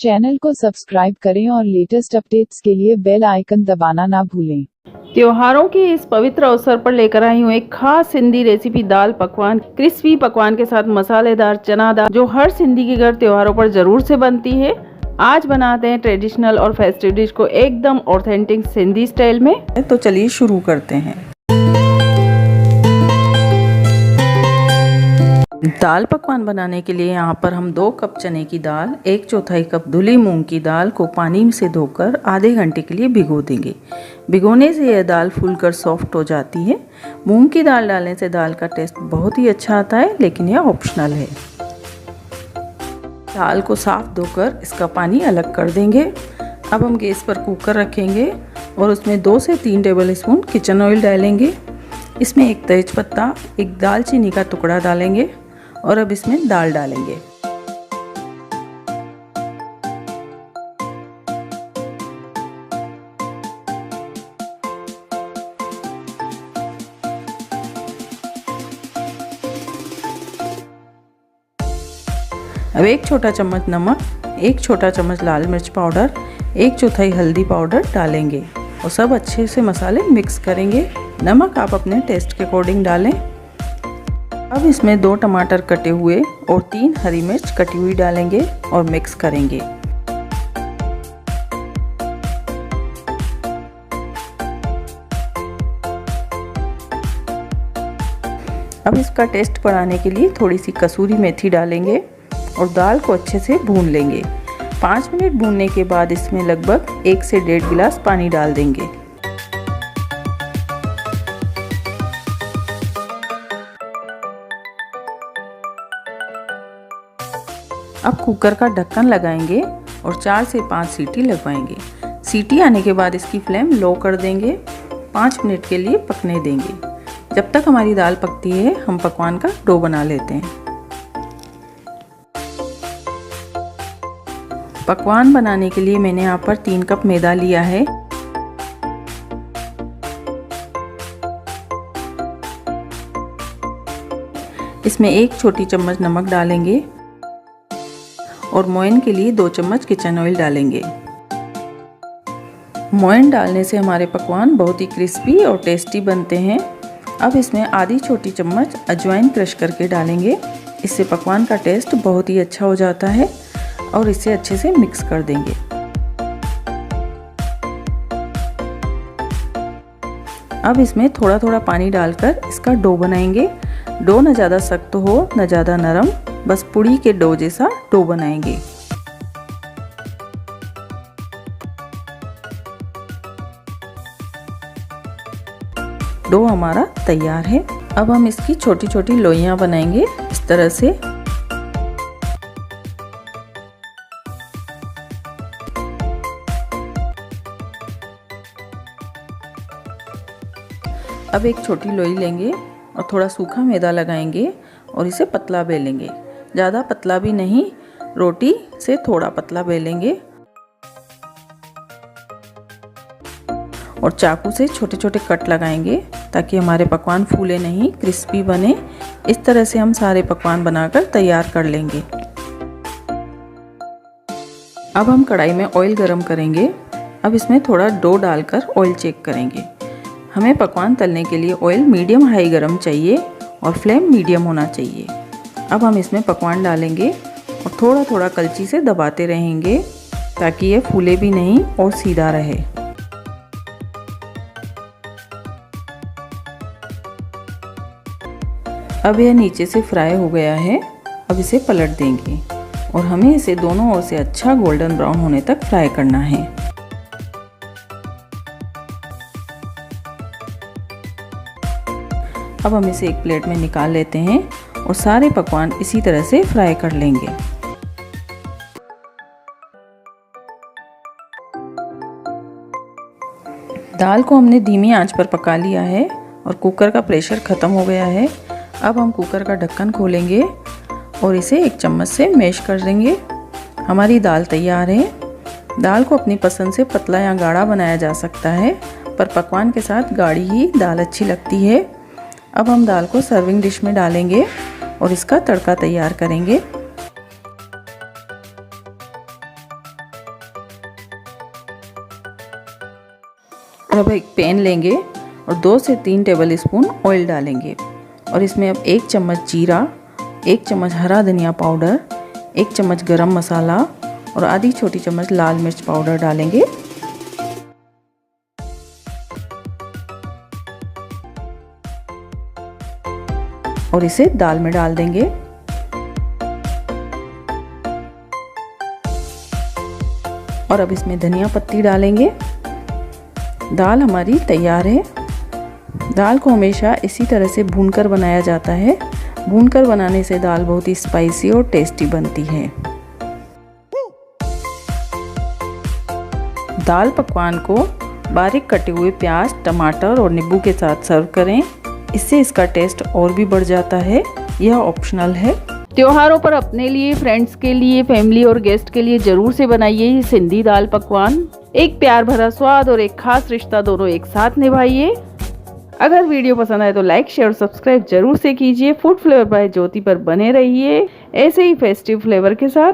Channel को subscribe करें और लेटेस्ट अपडेट्स के लिए बेल आइकन दबाना ना भूलें। त्योहारों के इस पवित्र अवसर पर लेकर आई हूँ एक खास सिंधी रेसिपी दाल पकवान। क्रिस्पी पकवान के साथ मसालेदार चना दाल जो हर सिंधी के घर त्योहारों पर जरूर से बनती है। आज बनाते हैं ट्रेडिशनल और फेस्टिव डिश को एकदम ऑथेंटिक सिंधी स्टाइल में। तो चलिए शुरू करते हैं। दाल पकवान बनाने के लिए यहाँ पर हम 2 कप चने की दाल, 1/4 कप धुली मूंग की दाल को पानी से धोकर आधे घंटे के लिए भिगो देंगे। भिगोने से यह दाल फूलकर सॉफ्ट हो जाती है। मूंग की दाल डालने से दाल का टेस्ट बहुत ही अच्छा आता है, लेकिन यह ऑप्शनल है। दाल को साफ धोकर इसका पानी अलग कर देंगे। अब हम गैस पर कुकर रखेंगे और उसमें 2 से 3 टेबल स्पून किचन ऑयल डालेंगे। इसमें एक तेजपत्ता, एक दालचीनी का टुकड़ा डालेंगे और अब इसमें दाल डालेंगे। अब 1 छोटा चम्मच नमक, 1 छोटा चम्मच लाल मिर्च पाउडर, 1/4 हल्दी पाउडर डालेंगे और सब अच्छे से मसाले मिक्स करेंगे। नमक आप अपने टेस्ट के अकॉर्डिंग डालें। अब इसमें 2 टमाटर कटे हुए और 3 हरी मिर्च कटी हुई डालेंगे और मिक्स करेंगे। अब इसका टेस्ट बढ़ाने के लिए थोड़ी सी कसूरी मेथी डालेंगे और दाल को अच्छे से भून लेंगे। 5 मिनट भूनने के बाद इसमें लगभग 1 से 1.5 गिलास पानी डाल देंगे। अब कुकर का ढक्कन लगाएंगे और 4 से 5 सीटी लगवाएंगे। सीटी आने के बाद इसकी फ्लेम लो कर देंगे। 5 मिनट के लिए पकने देंगे। जब तक हमारी दाल पकती है हम पकवान का डो बना लेते हैं। पकवान बनाने के लिए मैंने यहाँ पर 3 कप मैदा लिया है। इसमें 1 छोटी चम्मच नमक डालेंगे और मोयन के लिए 2 चम्मच किचन ऑयल डालेंगे। मोयन डालने से हमारे पकवान बहुत ही क्रिस्पी और टेस्टी बनते हैं। अब इसमें आधी छोटी चम्मच अजवाइन क्रश करके डालेंगे। इससे पकवान का टेस्ट बहुत ही अच्छा हो जाता है और इसे अच्छे से मिक्स कर देंगे। अब इसमें थोड़ा थोड़ा पानी डालकर इसका डो बनाएंगे। डो न ज़्यादा सख्त हो न ज़्यादा नरम, बस पुड़ी के डो जैसा डो बनाएंगे। डो हमारा तैयार है। अब हम इसकी छोटी छोटी लोइयां बनाएंगे इस तरह से। अब एक छोटी लोई लेंगे और थोड़ा सूखा मैदा लगाएंगे और इसे पतला बेलेंगे। ज़्यादा पतला भी नहीं, रोटी से थोड़ा पतला बेलेंगे और चाकू से छोटे छोटे कट लगाएंगे ताकि हमारे पकवान फूले नहीं, क्रिस्पी बने। इस तरह से हम सारे पकवान बनाकर तैयार कर लेंगे। अब हम कढ़ाई में ऑयल गरम करेंगे। अब इसमें थोड़ा डो डालकर ऑयल चेक करेंगे। हमें पकवान तलने के लिए ऑयल मीडियम हाई गरम चाहिए और फ्लेम मीडियम होना चाहिए। अब हम इसमें पकवान डालेंगे और थोड़ा थोड़ा कलची से दबाते रहेंगे ताकि ये फूले भी नहीं और सीधा रहे। अब यह नीचे से फ्राई हो गया है। अब इसे पलट देंगे और हमें इसे दोनों ओर से अच्छा गोल्डन ब्राउन होने तक फ्राई करना है। अब हम इसे एक प्लेट में निकाल लेते हैं और सारे पकवान इसी तरह से फ्राई कर लेंगे। दाल को हमने धीमी आंच पर पका लिया है और कुकर का प्रेशर ख़त्म हो गया है। अब हम कुकर का ढक्कन खोलेंगे और इसे एक चम्मच से मैश कर देंगे। हमारी दाल तैयार है। दाल को अपनी पसंद से पतला या गाढ़ा बनाया जा सकता है, पर पकवान के साथ गाढ़ी ही दाल अच्छी लगती है। अब हम दाल को सर्विंग डिश में डालेंगे और इसका तड़का तैयार करेंगे। और अब एक पैन लेंगे और 2 से 3 टेबल स्पून ऑयल डालेंगे और इसमें अब 1 चम्मच जीरा, 1 चम्मच हरा धनिया पाउडर, 1 चम्मच गरम मसाला और आधी छोटी चम्मच लाल मिर्च पाउडर डालेंगे। और इसे दाल में डाल देंगे। और अब इसमें धनिया पत्ती डालेंगे। दाल हमारी तैयार है। दाल को हमेशा इसी तरह से भूनकर बनाया जाता है। भूनकर बनाने से दाल बहुत ही स्पाइसी और टेस्टी बनती है। दाल पकवान को बारीक कटे हुए प्याज, टमाटर और नींबू के साथ सर्व करें। इससे इसका टेस्ट और भी बढ़ जाता है। यह ऑप्शनल है। त्योहारों पर अपने लिए, फ्रेंड्स के लिए, फैमिली और गेस्ट के लिए जरूर से बनाइए ये सिंधी दाल पकवान। एक प्यार भरा स्वाद और एक खास रिश्ता दोनों एक साथ निभाइए। अगर वीडियो पसंद आए तो लाइक, शेयर और सब्सक्राइब जरूर से कीजिए। फूड फ्लेवर बाय ज्योति पर बने रहिए ऐसे ही फेस्टिव फ्लेवर के साथ।